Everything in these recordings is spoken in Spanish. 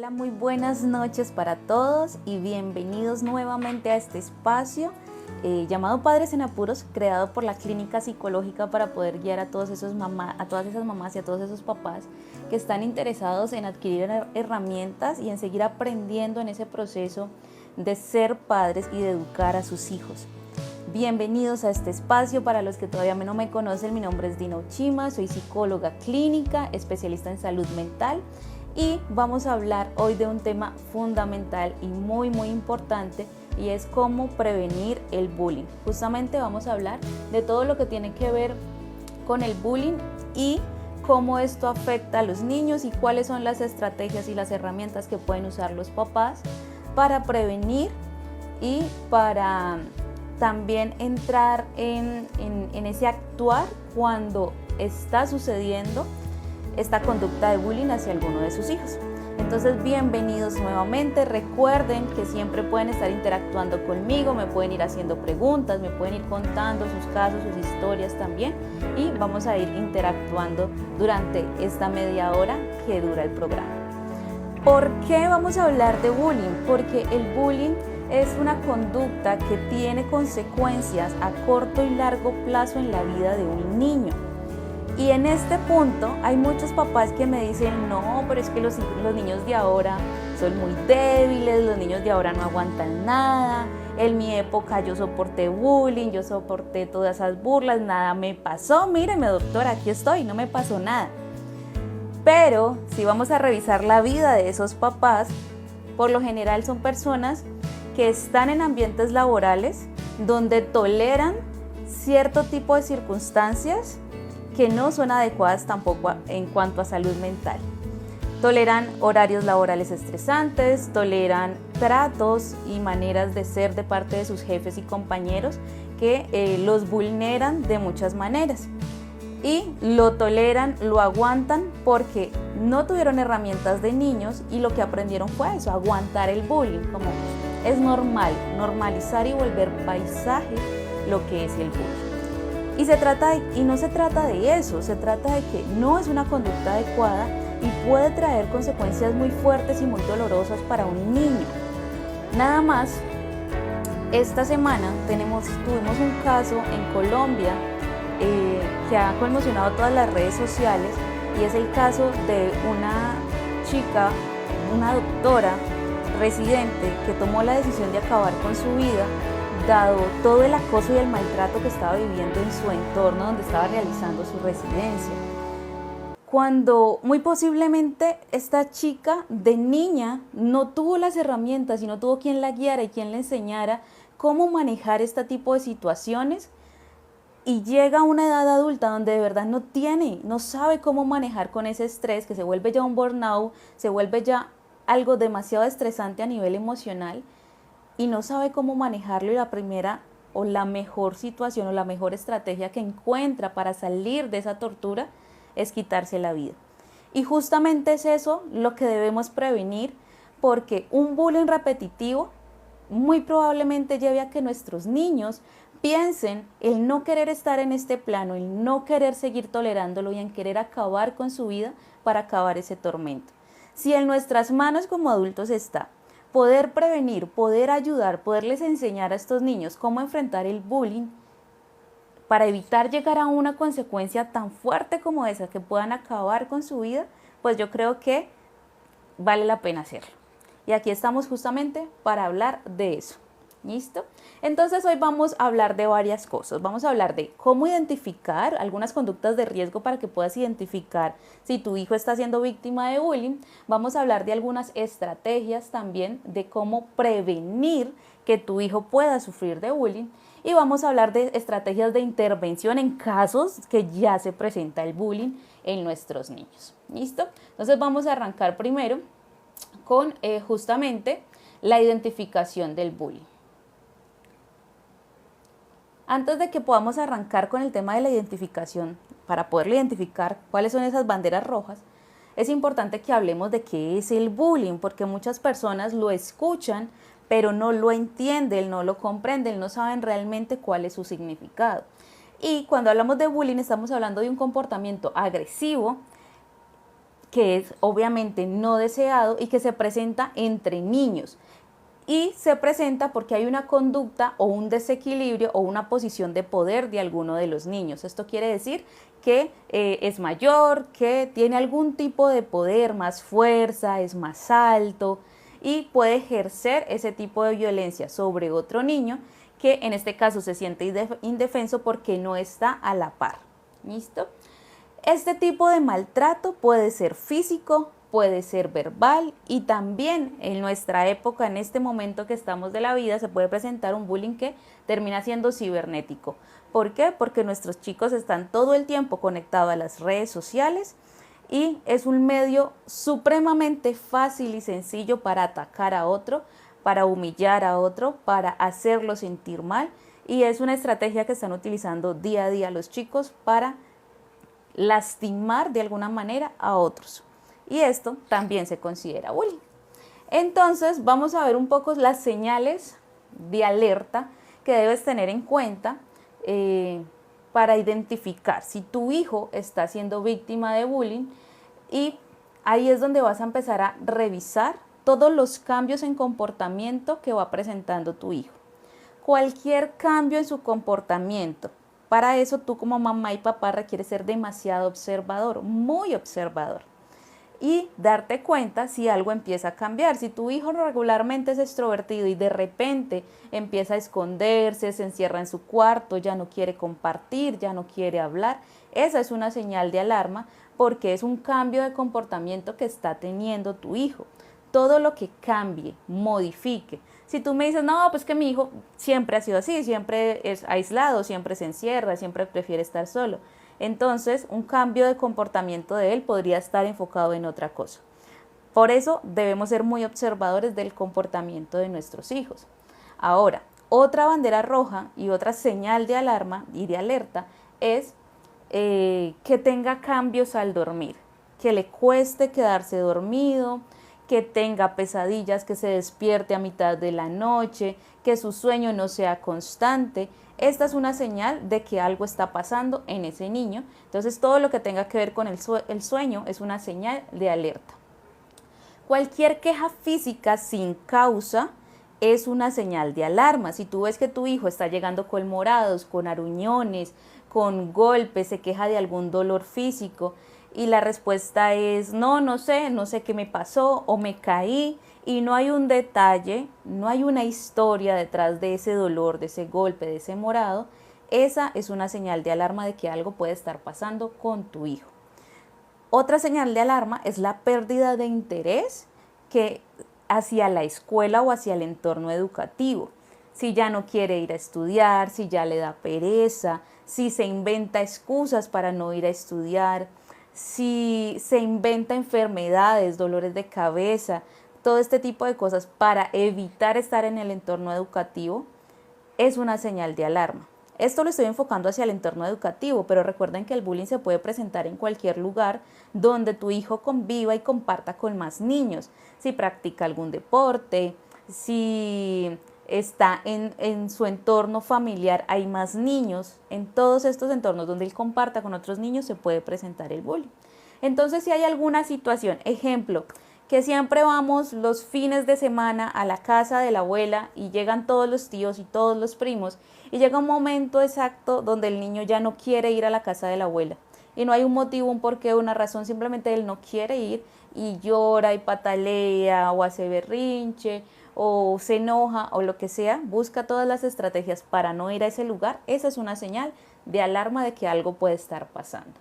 Hola, muy buenas noches para todos y bienvenidos nuevamente a este espacio llamado Padres en Apuros, creado por la Clínica Psicológica para poder guiar a todas esas mamás y a todos esos papás que están interesados en adquirir herramientas y en seguir aprendiendo en ese proceso de ser padres y de educar a sus hijos. Bienvenidos a este espacio. Para los que todavía no me conocen, mi nombre es Dina Uchima, soy psicóloga clínica, especialista en salud mental y vamos a hablar hoy de un tema fundamental y muy importante, y es cómo prevenir el bullying. Justamente vamos a hablar de todo lo que tiene que ver con el bullying y cómo esto afecta a los niños y cuáles son las estrategias y las herramientas que pueden usar los papás para prevenir y para también entrar en ese actuar cuando está sucediendo esta conducta de bullying hacia alguno de sus hijos. Entonces, bienvenidos nuevamente. Recuerden que siempre pueden estar interactuando conmigo, me pueden ir haciendo preguntas, me pueden ir contando sus casos, sus historias también, y vamos a ir interactuando durante esta media hora que dura el programa. ¿Por qué vamos a hablar de bullying? Porque el bullying es una conducta que tiene consecuencias a corto y largo plazo en la vida de un niño. Y en este punto hay muchos papás que me dicen, no, pero es que los niños de ahora son muy débiles, los niños de ahora no aguantan nada, en mi época yo soporté bullying, yo soporté todas esas burlas, nada me pasó, míreme doctora, aquí estoy, no me pasó nada. Pero si vamos a revisar la vida de esos papás, por lo general son personas que están en ambientes laborales donde toleran cierto tipo de circunstancias que no son adecuadas tampoco en cuanto a salud mental. Toleran horarios laborales estresantes, toleran tratos y maneras de ser de parte de sus jefes y compañeros que los vulneran de muchas maneras. Y lo toleran, lo aguantan porque no tuvieron herramientas de niños y lo que aprendieron fue eso, aguantar el bullying, como es normal, normalizar y volver paisaje lo que es el bullying. Y no se trata de eso, se trata de que no es una conducta adecuada y puede traer consecuencias muy fuertes y muy dolorosas para un niño. Nada más, esta semana tuvimos un caso en Colombia que ha conmocionado todas las redes sociales, y es el caso de una chica, una doctora residente que tomó la decisión de acabar con su vida dado todo el acoso y el maltrato que estaba viviendo en su entorno donde estaba realizando su residencia. Cuando muy posiblemente esta chica de niña no tuvo las herramientas y no tuvo quien la guiara y quien le enseñara cómo manejar este tipo de situaciones, y llega a una edad adulta donde de verdad no sabe cómo manejar con ese estrés, que se vuelve ya un burnout, se vuelve ya algo demasiado estresante a nivel emocional, y no sabe cómo manejarlo, y la primera o la mejor situación o la mejor estrategia que encuentra para salir de esa tortura es quitarse la vida. Y justamente es eso lo que debemos prevenir, porque un bullying repetitivo muy probablemente lleve a que nuestros niños piensen el no querer estar en este plano, el no querer seguir tolerándolo y en querer acabar con su vida para acabar ese tormento. Si en nuestras manos como adultos está poder prevenir, poder ayudar, poderles enseñar a estos niños cómo enfrentar el bullying para evitar llegar a una consecuencia tan fuerte como esa, que puedan acabar con su vida, pues yo creo que vale la pena hacerlo. Y aquí estamos justamente para hablar de eso. ¿Listo? Entonces hoy vamos a hablar de varias cosas. Vamos a hablar de cómo identificar algunas conductas de riesgo para que puedas identificar si tu hijo está siendo víctima de bullying. Vamos a hablar de algunas estrategias también de cómo prevenir que tu hijo pueda sufrir de bullying. Y vamos a hablar de estrategias de intervención en casos que ya se presenta el bullying en nuestros niños. ¿Listo? Entonces vamos a arrancar primero con justamente la identificación del bullying. Antes de que podamos arrancar con el tema de la identificación, para poderlo identificar cuáles son esas banderas rojas, es importante que hablemos de qué es el bullying, porque muchas personas lo escuchan, pero no lo entienden, no lo comprenden, no saben realmente cuál es su significado. Y cuando hablamos de bullying estamos hablando de un comportamiento agresivo que es obviamente no deseado y que se presenta entre niños. Y se presenta porque hay una conducta o un desequilibrio o una posición de poder de alguno de los niños. Esto quiere decir que es mayor, que tiene algún tipo de poder, más fuerza, es más alto y puede ejercer ese tipo de violencia sobre otro niño que en este caso se siente indefenso porque no está a la par. ¿Listo? Este tipo de maltrato puede ser físico, puede ser verbal y también en nuestra época, en este momento que estamos de la vida, se puede presentar un bullying que termina siendo cibernético. ¿Por qué? Porque nuestros chicos están todo el tiempo conectados a las redes sociales y es un medio supremamente fácil y sencillo para atacar a otro, para humillar a otro, para hacerlo sentir mal y es una estrategia que están utilizando día a día los chicos para lastimar de alguna manera a otros. Y esto también se considera bullying. Entonces vamos a ver un poco las señales de alerta que debes tener en cuenta para identificar si tu hijo está siendo víctima de bullying y ahí es donde vas a empezar a revisar todos los cambios en comportamiento que va presentando tu hijo. Cualquier cambio en su comportamiento, para eso tú como mamá y papá requieres ser demasiado observador, muy observador. Y darte cuenta si algo empieza a cambiar. Si tu hijo regularmente es extrovertido y de repente empieza a esconderse, se encierra en su cuarto, ya no quiere compartir, ya no quiere hablar, esa es una señal de alarma porque es un cambio de comportamiento que está teniendo tu hijo. Todo lo que cambie, modifique. Si tú me dices, no, pues que mi hijo siempre ha sido así, siempre es aislado, siempre se encierra, siempre prefiere estar solo. Entonces, un cambio de comportamiento de él podría estar enfocado en otra cosa. Por eso debemos ser muy observadores del comportamiento de nuestros hijos. Ahora, otra bandera roja y otra señal de alarma y de alerta es que tenga cambios al dormir, que le cueste quedarse dormido, que tenga pesadillas, que se despierte a mitad de la noche, que su sueño no sea constante. Esta es una señal de que algo está pasando en ese niño. Entonces, todo lo que tenga que ver con el sueño es una señal de alerta. Cualquier queja física sin causa es una señal de alarma. Si tú ves que tu hijo está llegando con morados, con aruñones, con golpes, se queja de algún dolor físico y la respuesta es no sé qué me pasó o me caí y no hay un detalle, no hay una historia detrás de ese dolor, de ese golpe, de ese morado, esa es una señal de alarma de que algo puede estar pasando con tu hijo. Otra señal de alarma es la pérdida de interés hacia la escuela o hacia el entorno educativo. Si ya no quiere ir a estudiar, si ya le da pereza, si se inventa excusas para no ir a estudiar, si se inventa enfermedades, dolores de cabeza, todo este tipo de cosas para evitar estar en el entorno educativo, es una señal de alarma. Esto lo estoy enfocando hacia el entorno educativo, pero recuerden que el bullying se puede presentar en cualquier lugar donde tu hijo conviva y comparta con más niños. Si practica algún deporte, si está en su entorno familiar, hay más niños. En todos estos entornos donde él comparta con otros niños se puede presentar el bullying. Entonces, si hay alguna situación, ejemplo, que siempre vamos los fines de semana a la casa de la abuela y llegan todos los tíos y todos los primos y llega un momento exacto donde el niño ya no quiere ir a la casa de la abuela y no hay un motivo, un porqué, una razón, simplemente él no quiere ir y llora y patalea o hace berrinche o se enoja o lo que sea, busca todas las estrategias para no ir a ese lugar, esa es una señal de alarma de que algo puede estar pasando.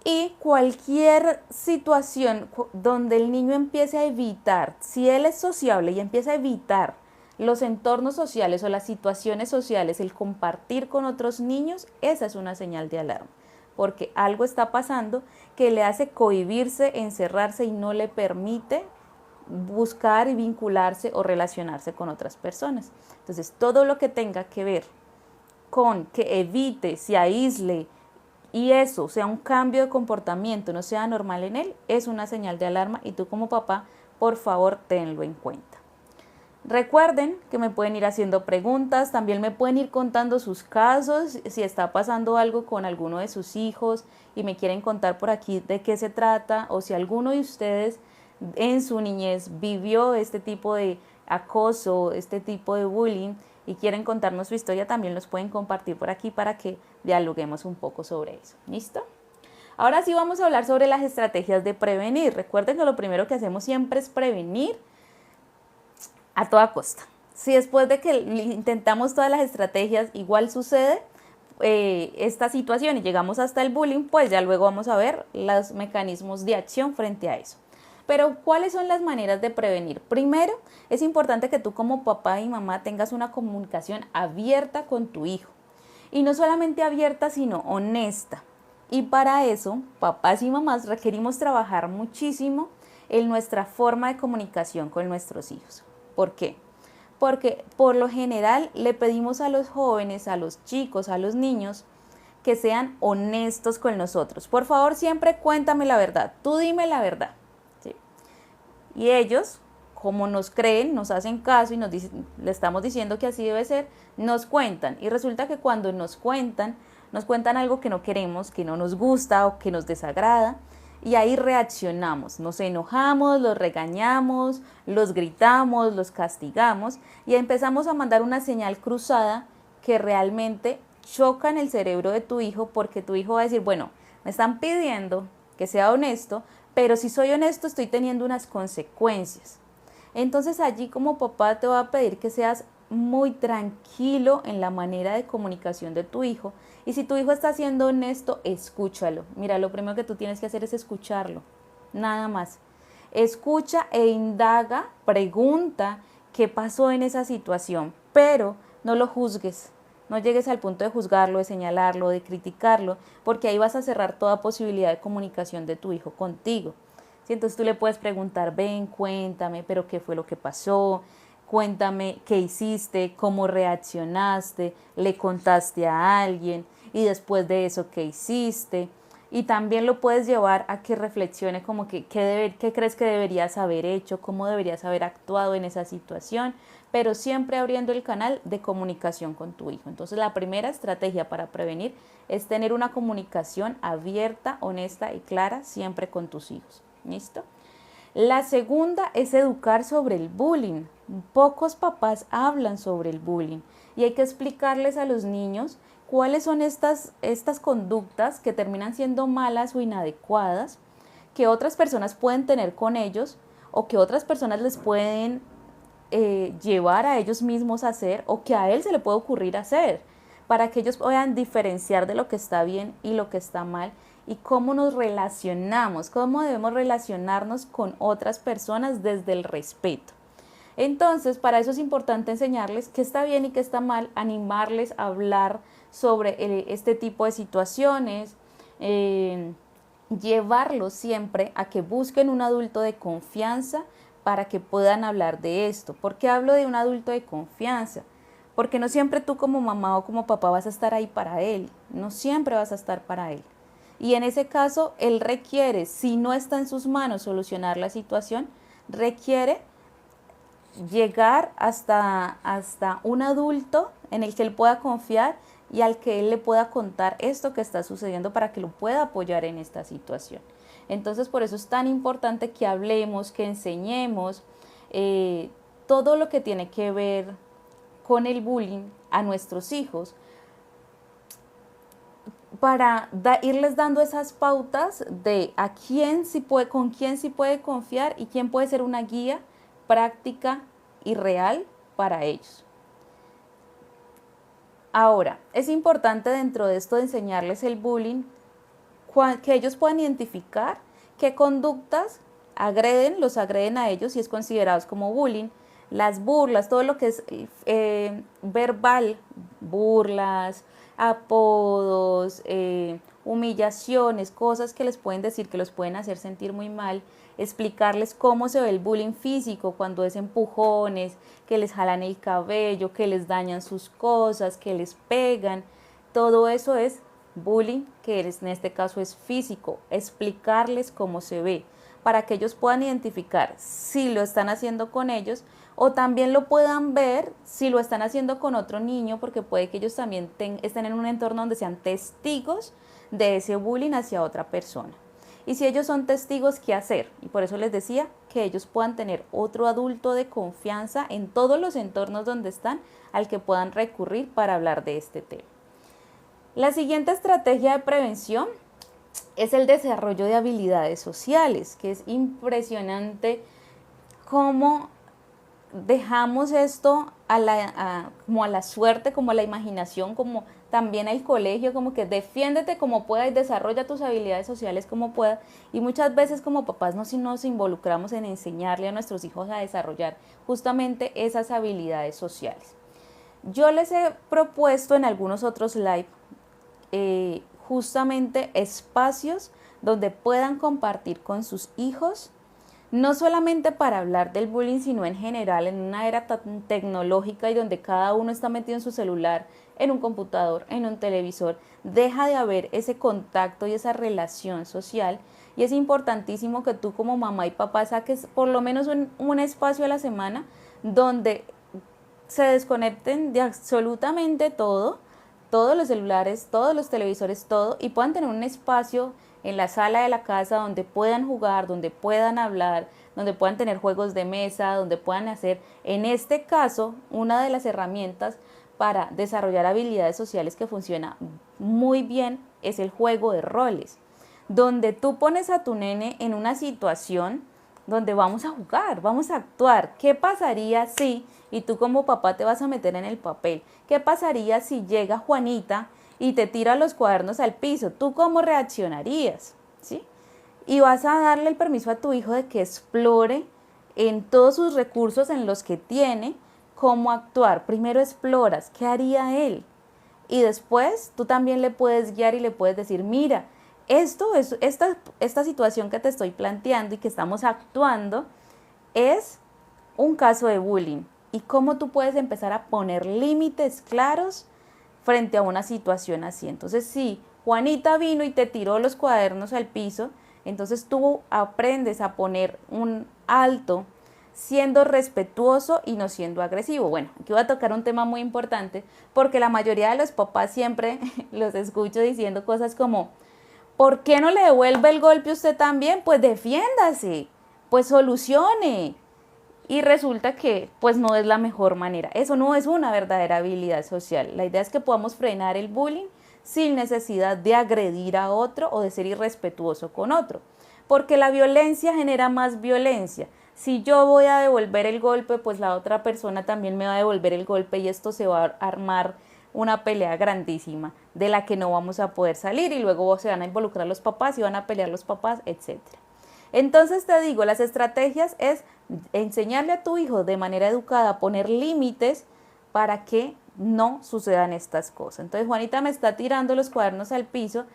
Y cualquier situación donde el niño empiece a evitar, si él es sociable y empieza a evitar los entornos sociales o las situaciones sociales, el compartir con otros niños, esa es una señal de alarma, porque algo está pasando que le hace cohibirse, encerrarse y no le permite buscar y vincularse o relacionarse con otras personas. Entonces, todo lo que tenga que ver con que evite, se aísle, y eso sea un cambio de comportamiento, no sea normal en él, es una señal de alarma y tú como papá, por favor, tenlo en cuenta. Recuerden que me pueden ir haciendo preguntas, también me pueden ir contando sus casos, si está pasando algo con alguno de sus hijos y me quieren contar por aquí de qué se trata, o si alguno de ustedes en su niñez vivió este tipo de acoso, este tipo de bullying y quieren contarnos su historia, también los pueden compartir por aquí para que dialoguemos un poco sobre eso. ¿Listo? Ahora sí vamos a hablar sobre las estrategias de prevenir. Recuerden que lo primero que hacemos siempre es prevenir a toda costa. Si después de que intentamos todas las estrategias igual sucede esta situación y llegamos hasta el bullying, pues ya luego vamos a ver los mecanismos de acción frente a eso. Pero ¿cuáles son las maneras de prevenir? Primero, es importante que tú como papá y mamá tengas una comunicación abierta con tu hijo. Y no solamente abierta, sino honesta. Y para eso, papás y mamás requerimos trabajar muchísimo en nuestra forma de comunicación con nuestros hijos. ¿Por qué? Porque por lo general le pedimos a los jóvenes, a los chicos, a los niños, que sean honestos con nosotros. Por favor, siempre cuéntame la verdad, tú dime la verdad. ¿Sí? Y ellos, como nos creen, nos hacen caso y nos dicen, le estamos diciendo que así debe ser, nos cuentan. Y resulta que cuando nos cuentan algo que no queremos, que no nos gusta o que nos desagrada, y ahí reaccionamos, nos enojamos, los regañamos, los gritamos, los castigamos y empezamos a mandar una señal cruzada que realmente choca en el cerebro de tu hijo, porque tu hijo va a decir, bueno, me están pidiendo que sea honesto, pero si soy honesto estoy teniendo unas consecuencias. Entonces allí como papá te va a pedir que seas muy tranquilo en la manera de comunicación de tu hijo. Y si tu hijo está siendo honesto, escúchalo. Mira, lo primero que tú tienes que hacer es escucharlo, nada más. Escucha e indaga, pregunta qué pasó en esa situación, pero no lo juzgues. No llegues al punto de juzgarlo, de señalarlo, de criticarlo, porque ahí vas a cerrar toda posibilidad de comunicación de tu hijo contigo. ¿Sí? Entonces tú le puedes preguntar, ven, cuéntame, pero qué fue lo que pasó, cuéntame qué hiciste, cómo reaccionaste, le contaste a alguien y después de eso qué hiciste. Y también lo puedes llevar a que reflexione como que qué crees que deberías haber hecho, cómo deberías haber actuado en esa situación, pero siempre abriendo el canal de comunicación con tu hijo. Entonces la primera estrategia para prevenir es tener una comunicación abierta, honesta y clara siempre con tus hijos. ¿Listo? La segunda es educar sobre el bullying. Pocos papás hablan sobre el bullying y hay que explicarles a los niños cuáles son estas conductas que terminan siendo malas o inadecuadas, que otras personas pueden tener con ellos o que otras personas les pueden llevar a ellos mismos a hacer, o que a él se le puede ocurrir hacer, para que ellos puedan diferenciar de lo que está bien y lo que está mal, y cómo nos relacionamos, cómo debemos relacionarnos con otras personas desde el respeto. Entonces, para eso es importante enseñarles qué está bien y qué está mal, animarles a hablar sobre este tipo de situaciones, llevarlos siempre a que busquen un adulto de confianza para que puedan hablar de esto. ¿Por qué hablo de un adulto de confianza? Porque no siempre tú como mamá o como papá vas a estar ahí para él, no siempre vas a estar para él. Y en ese caso, él requiere, si no está en sus manos solucionar la situación, requiere llegar hasta un adulto en el que él pueda confiar y al que él le pueda contar esto que está sucediendo para que lo pueda apoyar en esta situación. Entonces, por eso es tan importante que hablemos, que enseñemos todo lo que tiene que ver con el bullying a nuestros hijos, para irles dando esas pautas de con quién sí puede confiar y quién puede ser una guía práctica y real para ellos. Ahora, es importante dentro de esto de enseñarles el bullying, que ellos puedan identificar qué conductas los agreden a ellos y es considerados como bullying. Las burlas, todo lo que es verbal, burlas, apodos, humillaciones, cosas que les pueden decir, que los pueden hacer sentir muy mal, explicarles cómo se ve el bullying físico, cuando es empujones, que les jalan el cabello, que les dañan sus cosas, que les pegan, todo eso es bullying, que en este caso es físico, explicarles cómo se ve, para que ellos puedan identificar si lo están haciendo con ellos o también lo puedan ver si lo están haciendo con otro niño, porque puede que ellos también estén en un entorno donde sean testigos de ese bullying hacia otra persona. Y si ellos son testigos, ¿qué hacer? Y por eso les decía que ellos puedan tener otro adulto de confianza en todos los entornos donde están, al que puedan recurrir para hablar de este tema. La siguiente estrategia de prevención es el desarrollo de habilidades sociales, que es impresionante cómo dejamos esto como a la suerte, como a la imaginación, como también al colegio, como que defiéndete como puedas y desarrolla tus habilidades sociales como puedas. Y muchas veces como papás nos involucramos en enseñarle a nuestros hijos a desarrollar justamente esas habilidades sociales. Yo les he propuesto en algunos otros live justamente espacios donde puedan compartir con sus hijos, no solamente para hablar del bullying, sino en general en una era tan tecnológica y donde cada uno está metido en su celular, en un computador, en un televisor, deja de haber ese contacto y esa relación social. Y es importantísimo que tú como mamá y papá saques por lo menos un espacio a la semana donde se desconecten de absolutamente todo, todos los celulares, todos los televisores, todo, y puedan tener un espacio en la sala de la casa donde puedan jugar, donde puedan hablar, donde puedan tener juegos de mesa, donde puedan hacer, en este caso, una de las herramientas para desarrollar habilidades sociales que funciona muy bien es el juego de roles, donde tú pones a tu nene en una situación donde vamos a jugar, vamos a actuar. ¿Qué pasaría si, y tú como papá te vas a meter en el papel, qué pasaría si llega Juanita y te tira los cuadernos al piso? ¿Tú cómo reaccionarías? ¿Sí? Y vas a darle el permiso a tu hijo de que explore en todos sus recursos en los que tiene cómo actuar. Primero exploras, ¿qué haría él? Y después tú también le puedes guiar y le puedes decir, mira, esta situación que te estoy planteando y que estamos actuando es un caso de bullying. Y cómo tú puedes empezar a poner límites claros frente a una situación así. Entonces, si Juanita vino y te tiró los cuadernos al piso, entonces tú aprendes a poner un alto siendo respetuoso y no siendo agresivo. Bueno, aquí voy a tocar un tema muy importante porque la mayoría de los papás siempre los escucho diciendo cosas como, ¿por qué no le devuelve el golpe usted también? Pues defiéndase, pues solucione. Y resulta que pues no es la mejor manera. Eso no es una verdadera habilidad social. La idea es que podamos frenar el bullying sin necesidad de agredir a otro o de ser irrespetuoso con otro. Porque la violencia genera más violencia. Si yo voy a devolver el golpe, pues la otra persona también me va a devolver el golpe y esto se va a armar una pelea grandísima de la que no vamos a poder salir y luego se van a involucrar los papás y van a pelear los papás, etc. Entonces te digo, las estrategias es enseñarle a tu hijo de manera educada a poner límites para que no sucedan estas cosas. Entonces Juanita me está tirando los cuadernos al piso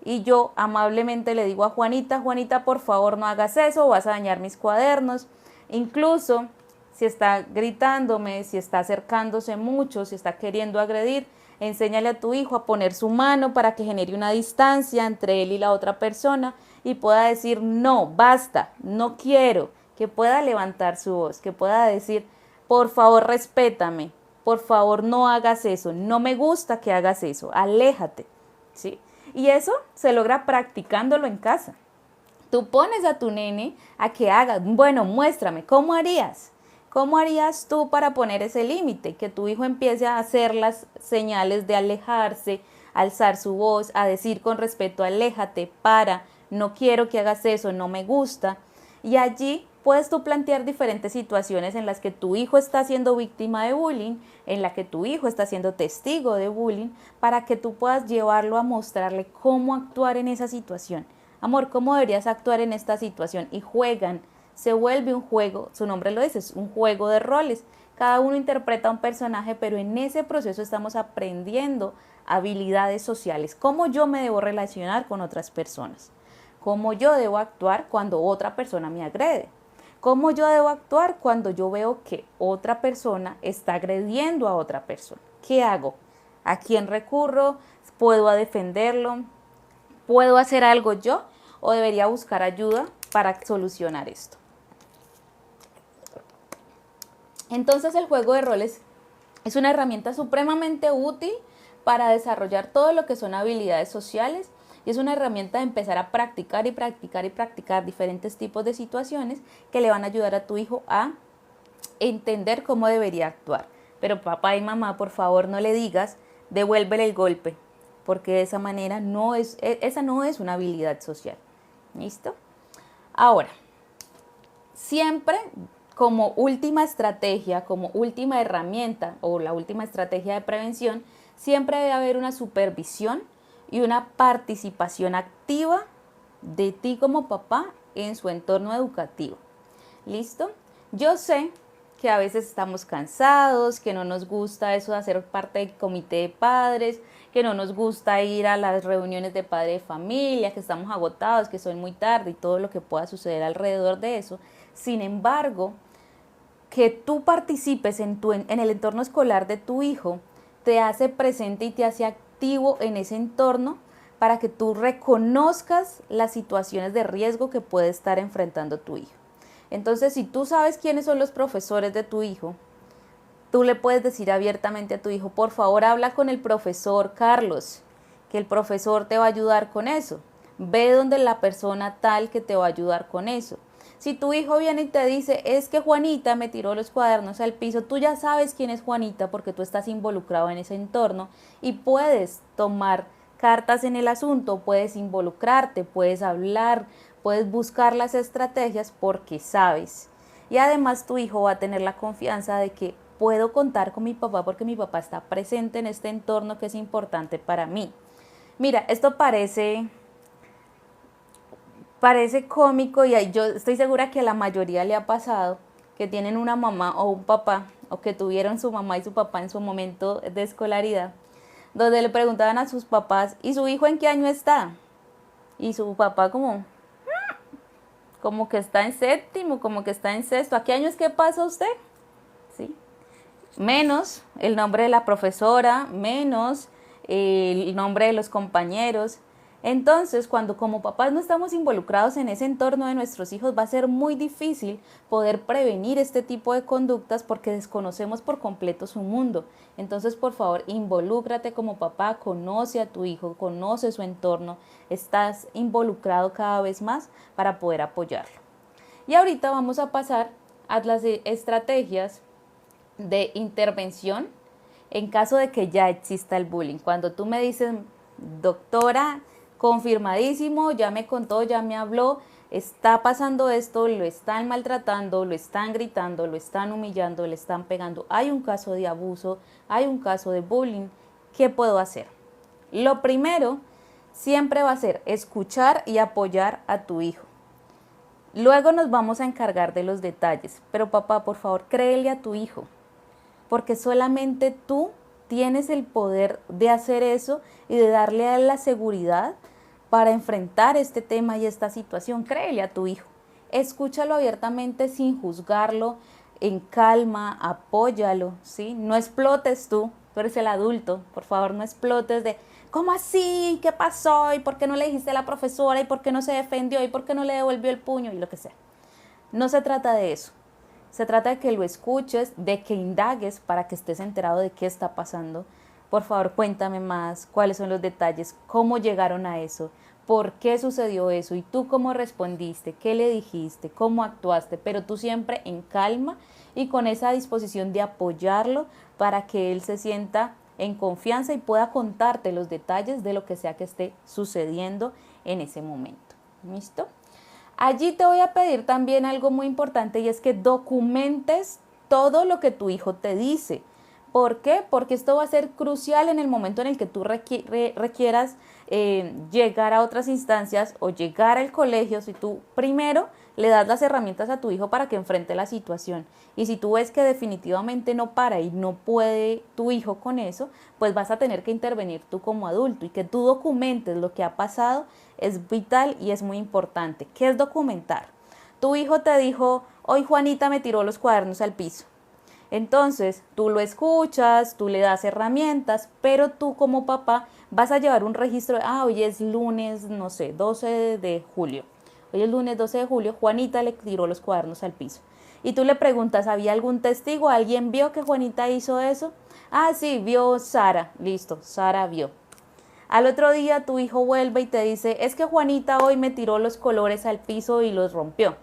y yo amablemente le digo a Juanita, Juanita, por favor no hagas eso, vas a dañar mis cuadernos. Incluso si está gritándome, si está acercándose mucho, si está queriendo agredir, enséñale a tu hijo a poner su mano para que genere una distancia entre él y la otra persona y pueda decir no, basta, no quiero, que pueda levantar su voz, que pueda decir por favor respétame, por favor no hagas eso, no me gusta que hagas eso, aléjate, ¿sí? Y eso se logra practicándolo en casa. Tú pones a tu nene a que haga, bueno, muéstrame, ¿cómo harías? ¿Cómo harías tú para poner ese límite? Que tu hijo empiece a hacer las señales de alejarse, a alzar su voz, a decir con respeto, aléjate, para, no quiero que hagas eso, no me gusta. Y allí puedes tú plantear diferentes situaciones en las que tu hijo está siendo víctima de bullying, en la que tu hijo está siendo testigo de bullying, para que tú puedas llevarlo a mostrarle cómo actuar en esa situación. Amor, ¿cómo deberías actuar en esta situación? Y juegan. Se vuelve un juego, su nombre lo dice, es un juego de roles. Cada uno interpreta un personaje, pero en ese proceso estamos aprendiendo habilidades sociales. Cómo yo me debo relacionar con otras personas. Cómo yo debo actuar cuando otra persona me agrede. Cómo yo debo actuar cuando yo veo que otra persona está agrediendo a otra persona. ¿Qué hago? ¿A quién recurro? ¿Puedo defenderlo? ¿Puedo hacer algo yo? ¿O debería buscar ayuda para solucionar esto? Entonces el juego de roles es una herramienta supremamente útil para desarrollar todo lo que son habilidades sociales y es una herramienta de empezar a practicar y practicar y practicar diferentes tipos de situaciones que le van a ayudar a tu hijo a entender cómo debería actuar. Pero papá y mamá, por favor, no le digas, devuélvele el golpe, porque de esa manera esa no es una habilidad social. ¿Listo? Ahora, siempre como última estrategia, como última herramienta o la última estrategia de prevención, siempre debe haber una supervisión y una participación activa de ti como papá en su entorno educativo. ¿Listo? Yo sé que a veces estamos cansados, que no nos gusta eso de hacer parte del comité de padres, que no nos gusta ir a las reuniones de padre de familia, que estamos agotados, que son muy tarde y todo lo que pueda suceder alrededor de eso. Sin embargo, que tú participes en el entorno escolar de tu hijo te hace presente y te hace activo en ese entorno para que tú reconozcas las situaciones de riesgo que puede estar enfrentando tu hijo. Entonces, si tú sabes quiénes son los profesores de tu hijo, tú le puedes decir abiertamente a tu hijo, por favor, habla con el profesor Carlos, que el profesor te va a ayudar con eso. Ve donde la persona tal que te va a ayudar con eso. Si tu hijo viene y te dice, es que Juanita me tiró los cuadernos al piso, tú ya sabes quién es Juanita porque tú estás involucrado en ese entorno y puedes tomar cartas en el asunto, puedes involucrarte, puedes hablar, puedes buscar las estrategias porque sabes. Y además tu hijo va a tener la confianza de que puedo contar con mi papá porque mi papá está presente en este entorno que es importante para mí. Mira, esto parece cómico y yo estoy segura que a la mayoría le ha pasado que tienen una mamá o un papá o que tuvieron su mamá y su papá en su momento de escolaridad, donde le preguntaban a sus papás, ¿y su hijo en qué año está? Y su papá como que está en séptimo, como que está en sexto. ¿A qué año es que pasa usted? ¿Sí? Menos el nombre de la profesora, menos el nombre de los compañeros. Entonces, cuando como papás no estamos involucrados en ese entorno de nuestros hijos, va a ser muy difícil poder prevenir este tipo de conductas porque desconocemos por completo su mundo. Entonces, por favor, involúcrate como papá, conoce a tu hijo, conoce su entorno, estás involucrado cada vez más para poder apoyarlo. Y ahorita vamos a pasar a las estrategias de intervención en caso de que ya exista el bullying. Cuando tú me dices, doctora, confirmadísimo, ya me contó, ya me habló, está pasando esto, lo están maltratando, lo están gritando, lo están humillando, le están pegando, hay un caso de abuso, hay un caso de bullying, ¿qué puedo hacer? Lo primero siempre va a ser escuchar y apoyar a tu hijo. Luego nos vamos a encargar de los detalles, pero papá, por favor, créele a tu hijo, porque solamente tú tienes el poder de hacer eso y de darle a él la seguridad para enfrentar este tema y esta situación. Créele a tu hijo, escúchalo abiertamente sin juzgarlo, en calma, apóyalo, ¿sí? No explotes tú eres el adulto, por favor no explotes de ¿cómo así? ¿Qué pasó? ¿Y por qué no le dijiste a la profesora? ¿Y por qué no se defendió? ¿Y por qué no le devolvió el puño? Y lo que sea. No se trata de eso. Se trata de que lo escuches, de que indagues para que estés enterado de qué está pasando. Por favor, cuéntame más, cuáles son los detalles, cómo llegaron a eso, por qué sucedió eso y tú cómo respondiste, qué le dijiste, cómo actuaste, pero tú siempre en calma y con esa disposición de apoyarlo para que él se sienta en confianza y pueda contarte los detalles de lo que sea que esté sucediendo en ese momento. ¿Listo? Allí te voy a pedir también algo muy importante y es que documentes todo lo que tu hijo te dice. ¿Por qué? Porque esto va a ser crucial en el momento en el que tú requieras llegar a otras instancias o llegar al colegio. Si tú primero le das las herramientas a tu hijo para que enfrente la situación y si tú ves que definitivamente no para y no puede tu hijo con eso, pues vas a tener que intervenir tú como adulto y que tú documentes lo que ha pasado es vital y es muy importante. ¿Qué es documentar? Tu hijo te dijo, hoy Juanita me tiró los cuadernos al piso. Entonces, tú lo escuchas, tú le das herramientas, pero tú como papá vas a llevar un registro de, hoy es lunes, no sé, 12 de julio. hoy es lunes 12 de julio, Juanita le tiró los cuadernos al piso. Y tú le preguntas, ¿había algún testigo? ¿Alguien vio que Juanita hizo eso? Ah, sí, vio Sara. Listo, Sara vio. Al otro día tu hijo vuelve y te dice, es que Juanita hoy me tiró los colores al piso y los rompió.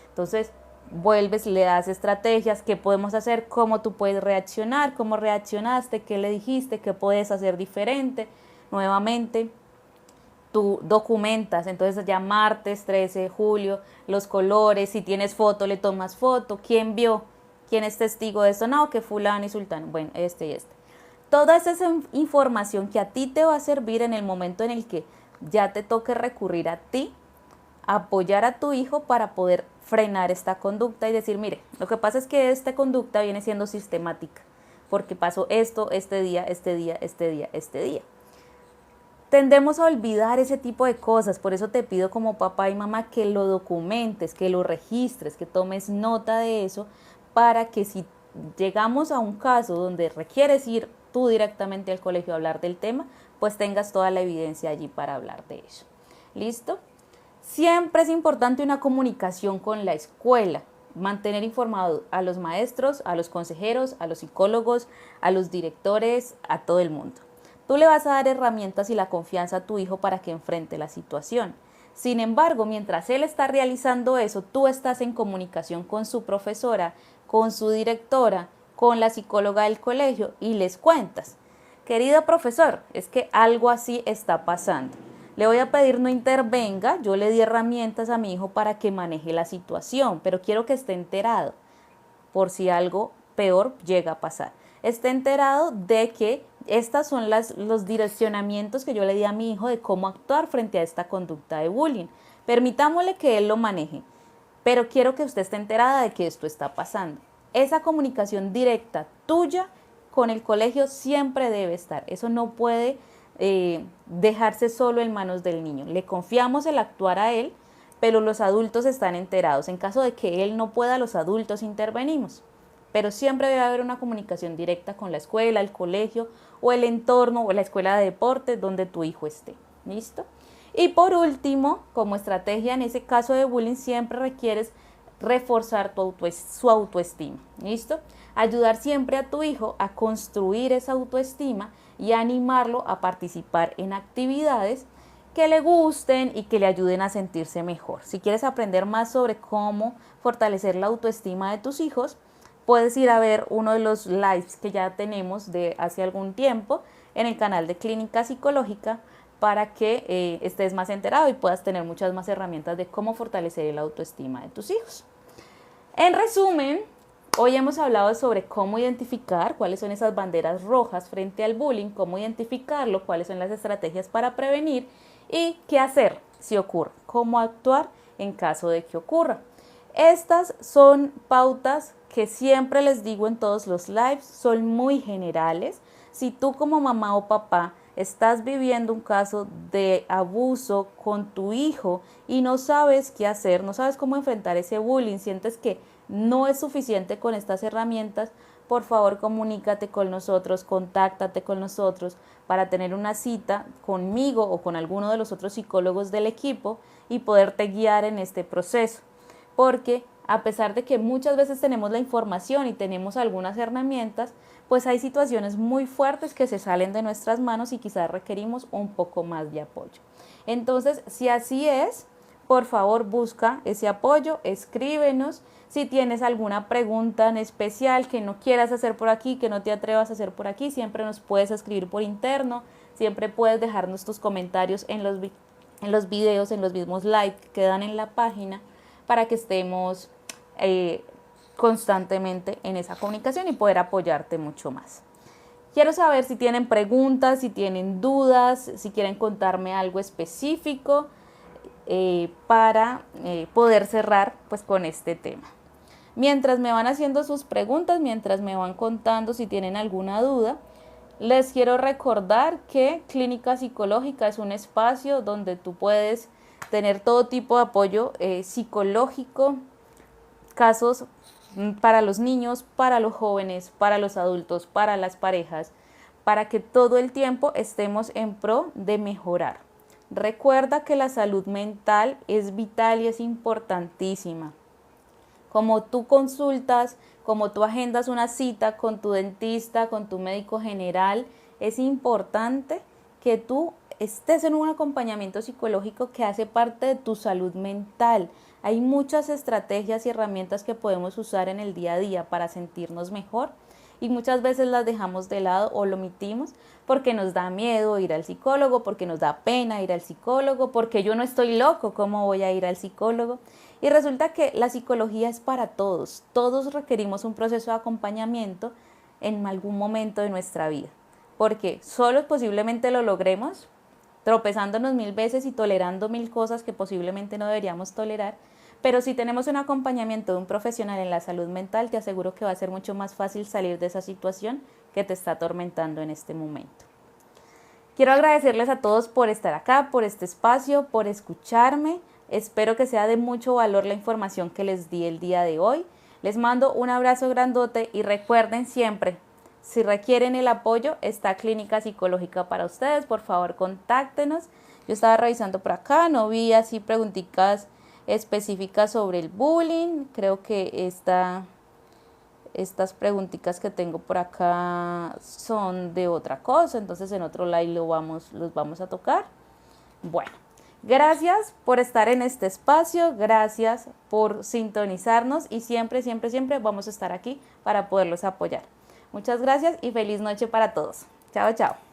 Entonces vuelves, le das estrategias, qué podemos hacer, cómo tú puedes reaccionar, cómo reaccionaste, qué le dijiste, qué puedes hacer diferente. Nuevamente, tú documentas, entonces ya martes 13 de julio, los colores, si tienes foto, le tomas foto, quién vio, quién es testigo de esto, no, que fulano y sultano, bueno, este y este. Toda esa información que a ti te va a servir en el momento en el que ya te toque recurrir a ti, apoyar a tu hijo para poder frenar esta conducta y decir, mire, lo que pasa es que esta conducta viene siendo sistemática, porque pasó esto, este día, este día, este día, este día. Tendemos a olvidar ese tipo de cosas, por eso te pido como papá y mamá que lo documentes, que lo registres, que tomes nota de eso, para que si llegamos a un caso donde requieres ir tú directamente al colegio a hablar del tema, pues tengas toda la evidencia allí para hablar de eso. ¿Listo? Siempre es importante una comunicación con la escuela, mantener informado a los maestros, a los consejeros, a los psicólogos, a los directores, a todo el mundo. Tú le vas a dar herramientas y la confianza a tu hijo para que enfrente la situación. Sin embargo, mientras él está realizando eso, tú estás en comunicación con su profesora, con su directora, con la psicóloga del colegio y les cuentas, querido profesor, es que algo así está pasando. Le voy a pedir no intervenga, yo le di herramientas a mi hijo para que maneje la situación, pero quiero que esté enterado por si algo peor llega a pasar. Esté enterado de que estas son los direccionamientos que yo le di a mi hijo de cómo actuar frente a esta conducta de bullying. Permitámosle que él lo maneje, pero quiero que usted esté enterada de que esto está pasando. Esa comunicación directa tuya con el colegio siempre debe estar. Eso no puede dejarse solo en manos del niño. Le confiamos el actuar a él, pero los adultos están enterados. En caso de que él no pueda, los adultos intervenimos. Pero siempre debe haber una comunicación directa con la escuela, el colegio o el entorno o la escuela de deportes donde tu hijo esté. ¿Listo? Y por último, como estrategia en ese caso de bullying, siempre requieres reforzar su autoestima. ¿Listo? Ayudar siempre a tu hijo a construir esa autoestima y animarlo a participar en actividades que le gusten y que le ayuden a sentirse mejor. Si quieres aprender más sobre cómo fortalecer la autoestima de tus hijos, puedes ir a ver uno de los lives que ya tenemos de hace algún tiempo en el canal de Clínica Psicológica para que estés más enterado y puedas tener muchas más herramientas de cómo fortalecer la autoestima de tus hijos. En resumen, hoy hemos hablado sobre cómo identificar cuáles son esas banderas rojas frente al bullying, cómo identificarlo, cuáles son las estrategias para prevenir y qué hacer si ocurre, cómo actuar en caso de que ocurra. Estas son pautas que siempre les digo en todos los lives, son muy generales. Si tú como mamá o papá estás viviendo un caso de abuso con tu hijo y no sabes qué hacer, no sabes cómo enfrentar ese bullying, sientes que no es suficiente con estas herramientas, por favor comunícate con nosotros, contáctate con nosotros para tener una cita conmigo o con alguno de los otros psicólogos del equipo y poderte guiar en este proceso. Porque a pesar de que muchas veces tenemos la información y tenemos algunas herramientas, pues hay situaciones muy fuertes que se salen de nuestras manos y quizás requerimos un poco más de apoyo. Entonces, si así es, por favor busca ese apoyo, escríbenos. Si tienes alguna pregunta en especial que no quieras hacer por aquí, que no te atrevas a hacer por aquí, siempre nos puedes escribir por interno, siempre puedes dejarnos tus comentarios en los videos, en los mismos likes que quedan en la página para que estemos constantemente en esa comunicación y poder apoyarte mucho más. Quiero saber si tienen preguntas, si tienen dudas, si quieren contarme algo específico para poder cerrar pues con este tema. Mientras me van haciendo sus preguntas, mientras me van contando si tienen alguna duda, les quiero recordar que Clínica Psicológica es un espacio donde tú puedes tener todo tipo de apoyo psicológico, casos para los niños, para los jóvenes, para los adultos, para las parejas, para que todo el tiempo estemos en pro de mejorar Recuerda que la salud mental es vital y es importantísima. Como tú consultas, como tú agendas una cita con tu dentista, con tu médico general, es importante que tú estés en un acompañamiento psicológico que hace parte de tu salud mental. Hay muchas estrategias y herramientas que podemos usar en el día a día para sentirnos mejor y muchas veces las dejamos de lado o lo omitimos porque nos da miedo ir al psicólogo, porque nos da pena ir al psicólogo, porque yo no estoy loco, ¿cómo voy a ir al psicólogo? Y resulta que la psicología es para todos, todos requerimos un proceso de acompañamiento en algún momento de nuestra vida, porque solo posiblemente lo logremos tropezándonos 1000 veces y tolerando 1000 cosas que posiblemente no deberíamos tolerar, pero si tenemos un acompañamiento de un profesional en la salud mental, te aseguro que va a ser mucho más fácil salir de esa situación que te está atormentando en este momento. Quiero agradecerles a todos por estar acá, por este espacio, por escucharme. Espero que sea de mucho valor la información que les di el día de hoy. Les mando un abrazo grandote y recuerden siempre, si requieren el apoyo, está Clínica Psicológica para ustedes. Por favor, contáctenos. Yo estaba revisando por acá, no vi así preguntitas específicas sobre el bullying. Creo que estas preguntitas que tengo por acá son de otra cosa, entonces en otro live los vamos a tocar. Bueno, gracias por estar en este espacio, gracias por sintonizarnos y siempre, siempre, siempre vamos a estar aquí para poderlos apoyar. Muchas gracias y feliz noche para todos. Chao, chao.